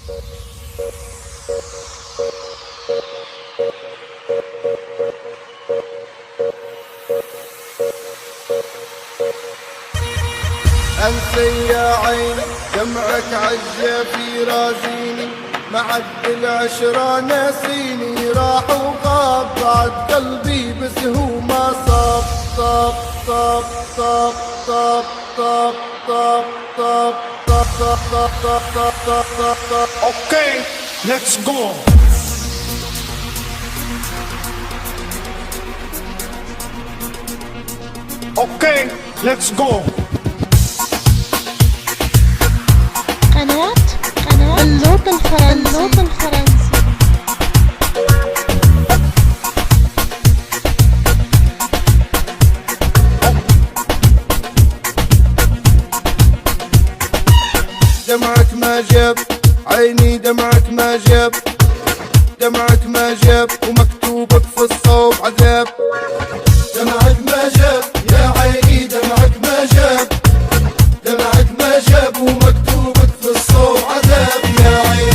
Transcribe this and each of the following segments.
انسي يا عين دمعك عالجافي رازيني، معدل عشرة ناسيني، راح وغاب بعد قلبي بس هو ما صاب. طاب طاب طاب طاب طاب طاب طاب طاب طاب طاب طاب طاب طاب طاب. Okay, let's go. Okay, let's go. قناة اللوط الفرنسي. دمعك ما جاب عيني، دمعك ما جاب، دمعك ما جاب ومكتوبك في الصوب عذاب. دمعك ما جاب يا عيني، دمعك ما جاب، دمعك ما جاب ومكتوبك في الصوب عذاب يا عين.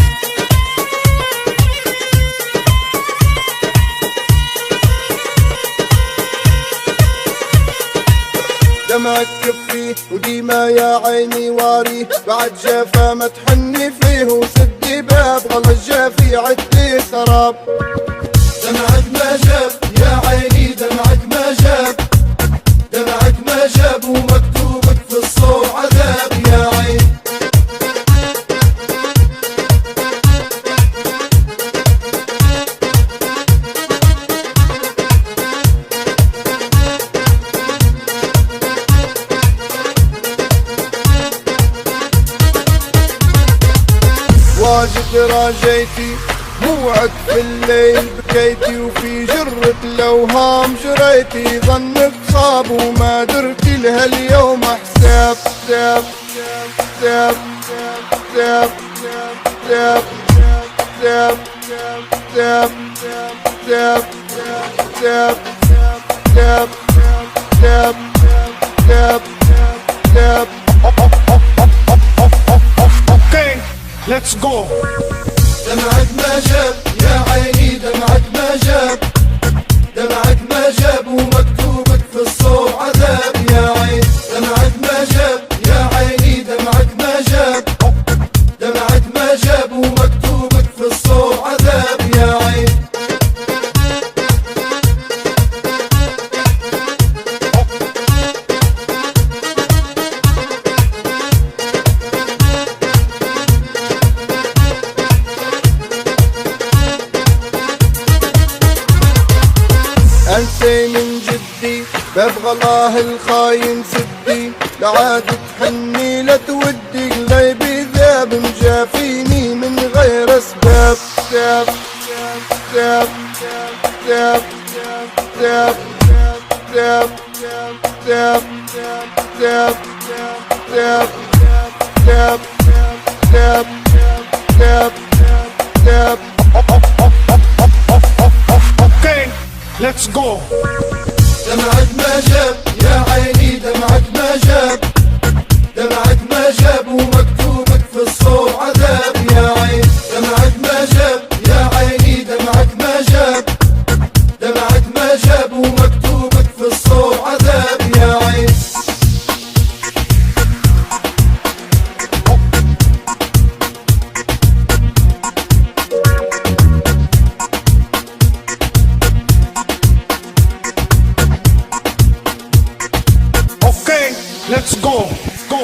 دمعك كفي وديما يا عيني واري، بعد جافا ما تحني فيه وسدي باب غلط جافي عدي سراب. دمعك ما جاب يا عيني، دمعك ما جاب، دمعك ما جاب ومكتوبك في الصوب عذاب يا عين. واجد راجيتي موعد في الليل بكيتي، وفي جرة الأوهام جريتي، ظنك صاب وما درتي لها اليوم حساب. ساب ساب ساب ساب ساب ساب ساب ساب ساب ساب ساب ساب. Okay, let's go. دمعك ما جاب يا عيني، دمعك ما جاب، دمعك ما جاب ومكتوبك في الصوب عذاب يا عين. دمعك ما جاب يا عيني، دمعك ما جاب، دمعك ما جاب ومكتوبك في الصوب عذاب يا عين. انسي من جدي ببغى الله الخاين سدي، لعاد تحني لا تودي قلبي ذاب مجافيني من غير اسباب. ساب ساب ساب ساب ساب ساب ساب ساب ساب ساب ساب ساب. Okay, let's go. دمعك ما جاب يا عيني، دمعك ما جاب، دمعك ما جاب ومكتوبك في الصوب عذاب يا عين. دمعك ما جاب يا عيني، دمعك ما جاب، دمعك ما جاب ومكتوبك في الصوب عذاب يا عين. Okay, let's go. Go.